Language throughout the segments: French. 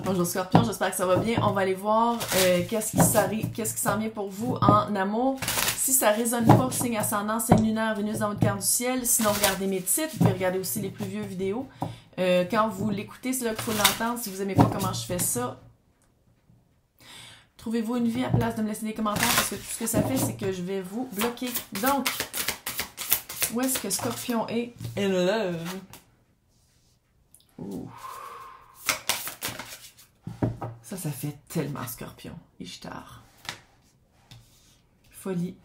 Bonjour Scorpion, j'espère que ça va bien. On va aller voir qu'est-ce qui s'en vient pour vous en amour. Si ça ne résonne pas, signe ascendant, signe lunaire, Vénus dans votre carte du ciel. Sinon, regardez mes titres. Vous pouvez regarder aussi les plus vieux vidéos. Quand vous l'écoutez, c'est là qu'il faut l'entendre. Si vous n'aimez pas comment je fais ça, trouvez-vous une vie à place de me laisser des commentaires parce que tout ce que ça fait, c'est que je vais vous bloquer. Donc, où est-ce que Scorpion est? In love. Ouh. Ça fait tellement Scorpion. Ishtar. Folie.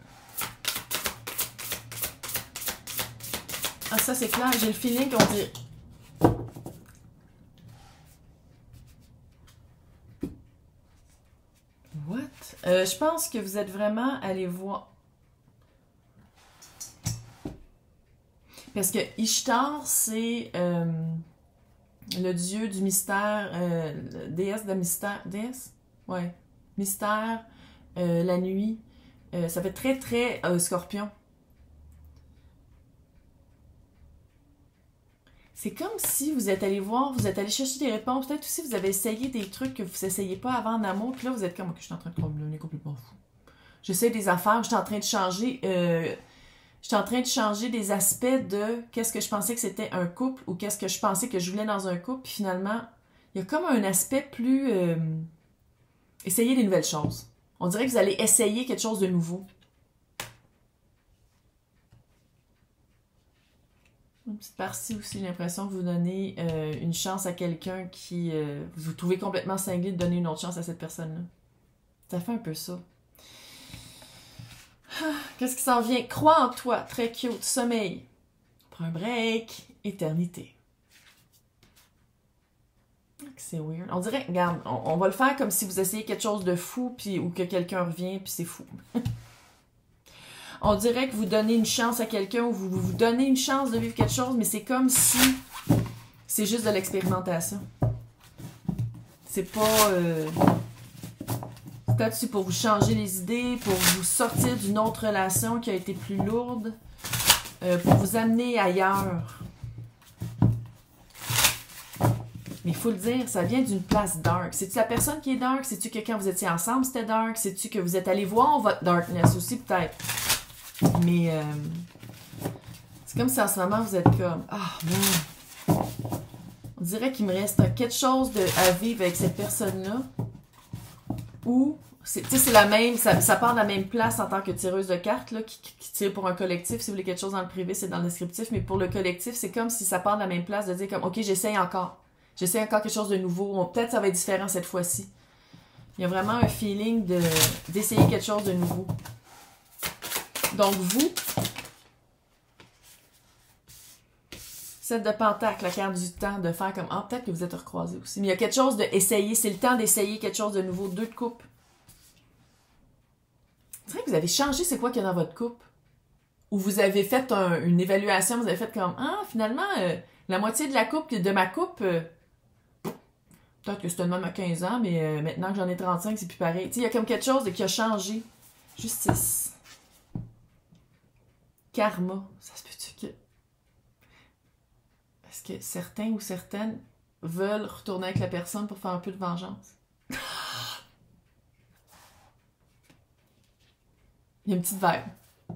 Ah, ça c'est clair. J'ai le feeling qu'on dit... What? Je pense que vous êtes vraiment allé voir... Parce que Ishtar, c'est le dieu du mystère, déesse de mystère. Déesse? Ouais. Mystère, la nuit. Ça fait très, très Scorpion. C'est comme si vous êtes allé voir, vous êtes allé chercher des réponses. Peut-être aussi vous avez essayé des trucs que vous n'essayiez pas avant en amour. Puis là, vous êtes comme, ok, je suis en train de devenir complètement fou. J'essaie des affaires, je suis en train de changer... Je suis en train de changer des aspects de qu'est-ce que je pensais que c'était un couple ou qu'est-ce que je pensais que je voulais dans un couple. Puis finalement, il y a comme un aspect plus... essayer des nouvelles choses. On dirait que vous allez essayer quelque chose de nouveau. Une petite partie aussi, j'ai l'impression que vous donnez une chance à quelqu'un qui... vous trouvez complètement cinglé de donner une autre chance à cette personne-là. Ça fait un peu ça. Qu'est-ce qui s'en vient? Crois en toi, très cute, sommeil. Prends un break, éternité. C'est weird. On dirait, regarde, on va le faire comme si vous essayez quelque chose de fou puis, ou que quelqu'un revient puis c'est fou. On dirait que vous donnez une chance à quelqu'un ou vous donnez une chance de vivre quelque chose, mais c'est comme si c'est juste de l'expérimentation. C'est pas... Peut-être pour vous changer les idées, pour vous sortir d'une autre relation qui a été plus lourde, pour vous amener ailleurs. Mais il faut le dire, ça vient d'une place dark. C'est-tu la personne qui est dark? C'est-tu que quand vous étiez ensemble, c'était dark? C'est-tu que vous êtes allé voir votre darkness aussi, peut-être? Mais c'est comme si en ce moment, vous êtes comme... Ah, bon. On dirait qu'il me reste quelque chose à vivre avec cette personne-là. Ou, c'est la même, ça part de la même place en tant que tireuse de cartes, là, qui tire pour un collectif. Si vous voulez quelque chose dans le privé, c'est dans le descriptif. Mais pour le collectif, c'est comme si ça part de la même place, de dire comme, OK, j'essaye encore. J'essaye encore quelque chose de nouveau. Peut-être ça va être différent cette fois-ci. Il y a vraiment un feeling d'essayer quelque chose de nouveau. Donc, vous, 7 de Pentacle, la carte du temps, de faire comme, ah, peut-être que vous êtes recroisés aussi. Mais il y a quelque chose d'essayer, c'est le temps d'essayer quelque chose de nouveau. 2 de coupe. C'est vrai que vous avez changé c'est quoi qu'il y a dans votre couple. Ou vous avez fait une évaluation, vous avez fait comme, ah, finalement, la moitié de la coupe, de ma coupe, peut-être que c'était le même à 15 ans, mais maintenant que j'en ai 35, c'est plus pareil. Tu sais, il y a comme quelque chose qui a changé. Justice. Karma. Ça se peut-tu que... Est-ce que certains ou certaines veulent retourner avec la personne pour faire un peu de vengeance? Il y a une petite vibe.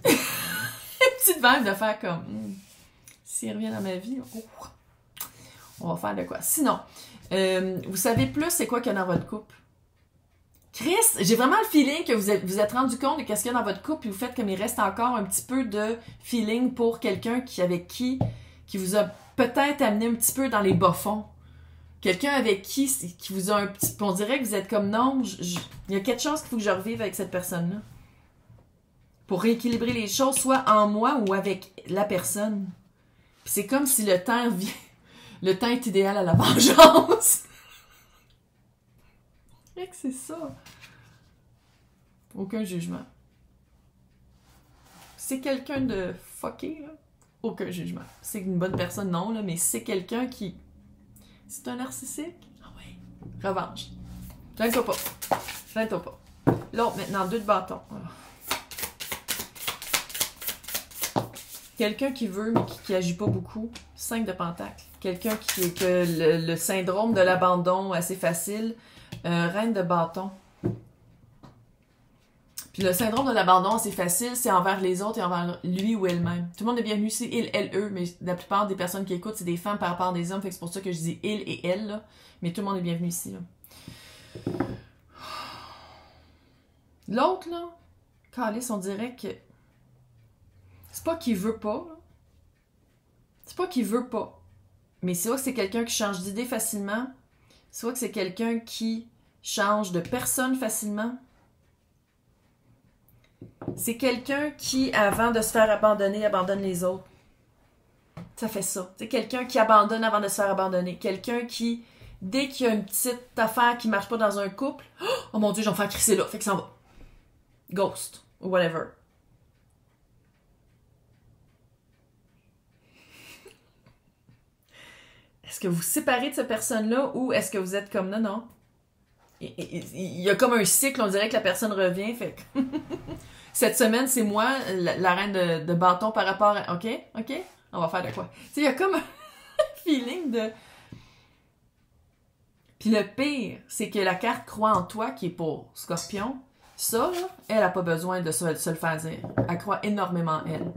Une petite vibe de faire comme... s'il revient dans ma vie, on va faire de quoi? Sinon, vous savez plus c'est quoi qu'il y a dans votre couple. Chris, j'ai vraiment le feeling que vous êtes rendu compte de qu'est-ce qu'il y a dans votre couple et vous faites comme il reste encore un petit peu de feeling pour quelqu'un qui vous a peut-être amené un petit peu dans les bas-fonds. Quelqu'un avec qui vous a un petit... On dirait que vous êtes comme non, il y a quelque chose qu'il faut que je revive avec cette personne-là. Pour rééquilibrer les choses, soit en moi ou avec la personne. Puis c'est comme si le temps vient... Le temps est idéal à la vengeance. C'est ça. Aucun jugement. C'est quelqu'un de fucké, là. Aucun jugement. C'est une bonne personne, non, là, mais c'est quelqu'un qui... C'est un narcissique? Ah ouais. Revanche. Gêne-toi pas. Gêne-toi pas. L'autre, maintenant, 2 de bâton. Quelqu'un qui veut, mais qui agit pas beaucoup. 5 de pentacles. Quelqu'un qui a le syndrome de l'abandon assez facile. Reine de bâton. Puis le syndrome de l'abandon assez facile, c'est envers les autres et envers lui ou elle-même. Tout le monde est bienvenu, c'est il, elle, eux, mais la plupart des personnes qui écoutent, c'est des femmes par rapport à des hommes, fait que c'est pour ça que je dis il et elle, là. Mais tout le monde est bienvenu ici, là. L'autre, là, Calice, on dirait que c'est pas qu'il veut pas, là. C'est pas qu'il veut pas. Mais soit que c'est quelqu'un qui change d'idée facilement, soit que c'est quelqu'un qui change de personne facilement. C'est quelqu'un qui, avant de se faire abandonner, abandonne les autres. Ça fait ça. C'est quelqu'un qui abandonne avant de se faire abandonner. Quelqu'un qui, dès qu'il y a une petite affaire qui marche pas dans un couple, oh mon Dieu, j'en fais crisser là, fait que ça va. Ghost, ou whatever. Est-ce que vous vous séparez de cette personne-là ou est-ce que vous êtes comme non, non? Il y a comme un cycle, on dirait que la personne revient, fait que... Cette semaine, c'est moi, la reine de bâton par rapport à... OK, on va faire de quoi? Tu sais, il y a comme un feeling de... Puis le pire, c'est que la carte croit en toi, qui est pour Scorpion, ça, là, elle a pas besoin de se le faire dire. Elle croit énormément en elle.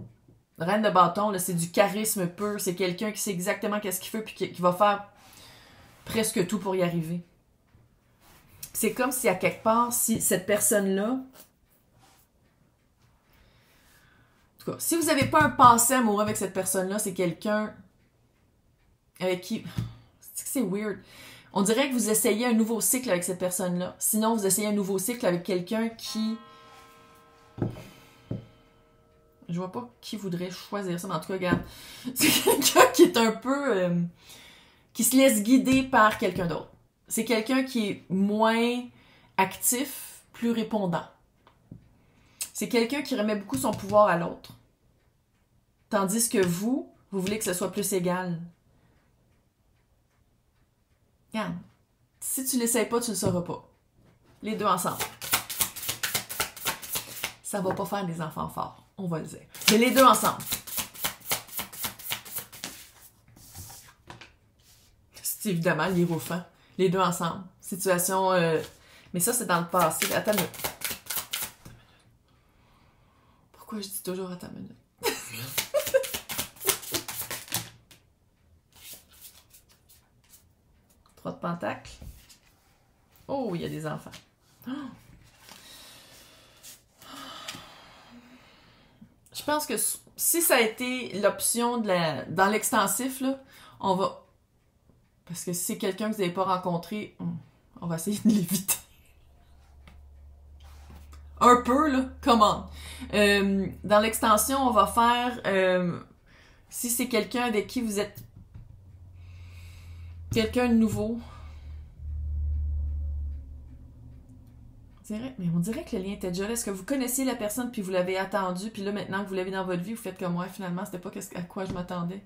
Reine de bâton, là, c'est du charisme pur. C'est quelqu'un qui sait exactement qu'est-ce qu'il fait puis qui va faire presque tout pour y arriver. C'est comme si, à quelque part, si cette personne-là... En tout cas, si vous n'avez pas un passé amoureux avec cette personne-là, c'est quelqu'un avec qui... C'est weird. On dirait que vous essayez un nouveau cycle avec cette personne-là. Sinon, vous essayez un nouveau cycle avec quelqu'un qui... Je vois pas qui voudrait choisir ça, mais en tout cas, regarde. C'est quelqu'un qui est un peu... qui se laisse guider par quelqu'un d'autre. C'est quelqu'un qui est moins actif, plus répondant. C'est quelqu'un qui remet beaucoup son pouvoir à l'autre. Tandis que vous voulez que ce soit plus égal. Regarde. Si tu l'essayes pas, tu le sauras pas. Les deux ensemble. Ça va pas faire des enfants forts. On va le dire. Mais les deux ensemble. C'est évidemment l'hiérophant. Les deux ensemble. Situation... Mais ça, c'est dans le passé. Attends une minute. Pourquoi je dis toujours attends une minute? 3 de pentacles. Oh, il y a des enfants. Oh. Je pense que si ça a été l'option dans l'extensif, là, on va... Parce que si c'est quelqu'un que vous n'avez pas rencontré, on va essayer de l'éviter. Un peu, là, comment? Dans l'extension, on va faire... si c'est quelqu'un avec qui vous êtes... Quelqu'un de nouveau. On dirait que le lien était déjà là. Est-ce que vous connaissiez la personne puis vous l'avez attendu puis là, maintenant que vous l'avez dans votre vie, vous faites comme moi, finalement, c'était pas à quoi je m'attendais.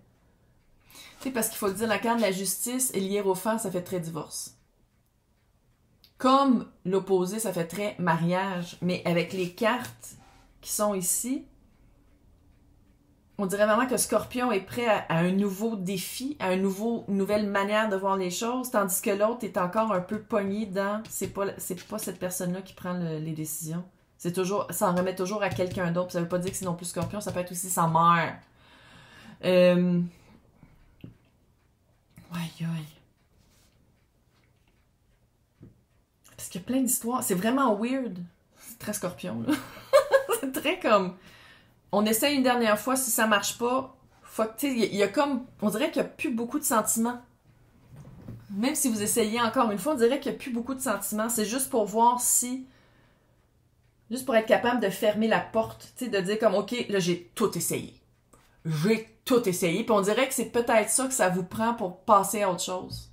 Tu sais, parce qu'il faut le dire, la carte de la justice et l'hiérophant, ça fait très divorce. Comme l'opposé, ça fait très mariage. Mais avec les cartes qui sont ici, on dirait vraiment que Scorpion est prêt à un nouveau défi, à une nouvelle manière de voir les choses, tandis que l'autre est encore un peu pogné dans c'est pas cette personne-là qui prend les décisions. C'est toujours, ça en remet toujours à quelqu'un d'autre. Ça veut pas dire que c'est non plus Scorpion, ça peut être aussi sa mère. Aïe aïe. Parce qu'il y a plein d'histoires. C'est vraiment weird. C'est très Scorpion, là. C'est très comme... On essaie une dernière fois, si ça marche pas, il y a comme... On dirait qu'il n'y a plus beaucoup de sentiments. Même si vous essayez encore une fois, on dirait qu'il n'y a plus beaucoup de sentiments. C'est juste pour voir si... Juste pour être capable de fermer la porte, tu sais, de dire comme, OK, là, j'ai tout essayé. J'ai tout essayé. Puis on dirait que c'est peut-être ça que ça vous prend pour passer à autre chose.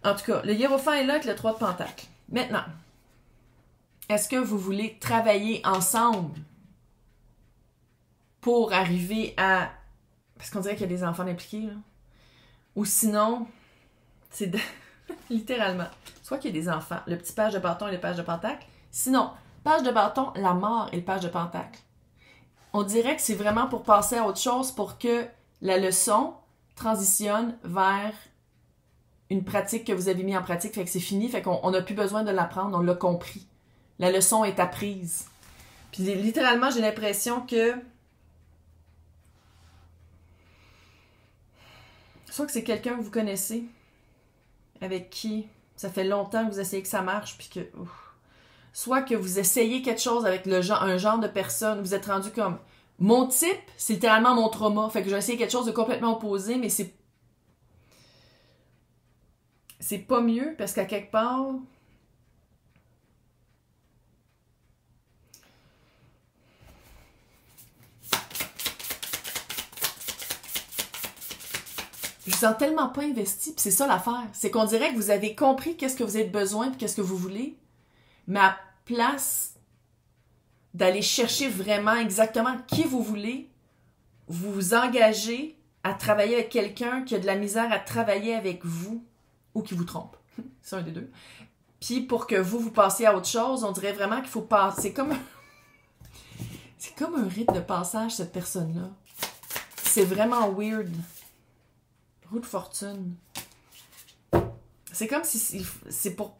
En tout cas, le hiérophant est là avec le 3 de pentacles. Maintenant... Est-ce que vous voulez travailler ensemble pour arriver à... Parce qu'on dirait qu'il y a des enfants impliqués, là. Ou sinon, c'est littéralement, soit qu'il y a des enfants, le petit page de bâton et le page de pentacle. Sinon, page de bâton, la mort et le page de pentacle. on dirait que c'est vraiment pour passer à autre chose, pour que la leçon transitionne vers une pratique que vous avez mis en pratique, fait que c'est fini, fait qu'on n'a plus besoin de l'apprendre, on l'a compris. La leçon est apprise. Puis littéralement, j'ai l'impression que soit que c'est quelqu'un que vous connaissez, avec qui ça fait longtemps que vous essayez que ça marche, puis que... Soit que vous essayez quelque chose avec un genre de personne, vous êtes rendu comme... Mon type, c'est littéralement mon trauma. Fait que j'ai essayé quelque chose de complètement opposé, mais c'est pas mieux, parce qu'à quelque part... Je vous sens tellement pas investi, puis c'est ça l'affaire. C'est qu'on dirait que vous avez compris qu'est-ce que vous avez besoin, puis qu'est-ce que vous voulez, mais à place d'aller chercher vraiment exactement qui vous voulez, vous vous engagez à travailler avec quelqu'un qui a de la misère à travailler avec vous ou qui vous trompe. C'est un des deux. Puis pour que vous passiez à autre chose, on dirait vraiment qu'il faut passer. C'est comme un rite de passage, cette personne-là. C'est vraiment weird. Roue de fortune. C'est comme si c'est pour...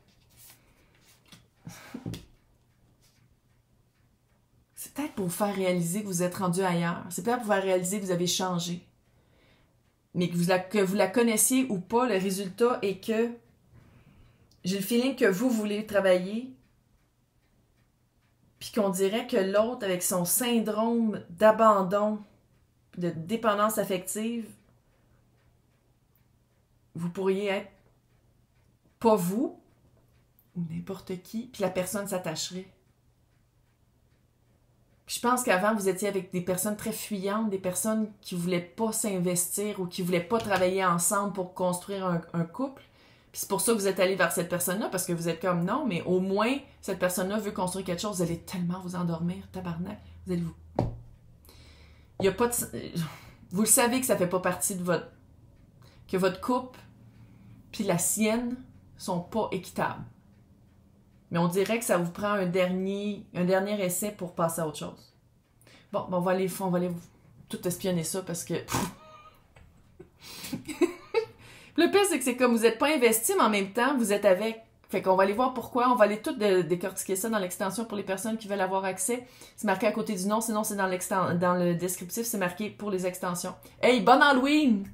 C'est peut-être pour vous faire réaliser que vous êtes rendu ailleurs. C'est peut-être pour vous faire réaliser que vous avez changé. Mais que vous la connaissiez ou pas, le résultat est que j'ai le feeling que vous voulez travailler, puis qu'on dirait que l'autre, avec son syndrome d'abandon, de dépendance affective, vous pourriez être pas vous, ou n'importe qui, puis la personne s'attacherait. Puis je pense qu'avant, vous étiez avec des personnes très fuyantes, des personnes qui voulaient pas s'investir ou qui voulaient pas travailler ensemble pour construire un couple. Puis c'est pour ça que vous êtes allé vers cette personne-là, parce que vous êtes comme non, mais au moins, cette personne-là veut construire quelque chose, vous allez tellement vous endormir, tabarnak. Vous allez vous... Il y a pas de... Vous le savez que ça fait pas partie de votre... que votre couple puis la sienne sont pas équitables. Mais on dirait que ça vous prend un dernier essai pour passer à autre chose. Bon, on va aller tout espionner ça parce que... Le pire, c'est que c'est comme vous n'êtes pas investi, mais en même temps, vous êtes avec. Fait qu'on va aller voir pourquoi. On va aller tout décortiquer ça dans l'extension pour les personnes qui veulent avoir accès. C'est marqué à côté du nom, sinon c'est dans le descriptif, c'est marqué pour les extensions. Hey, bonne Halloween!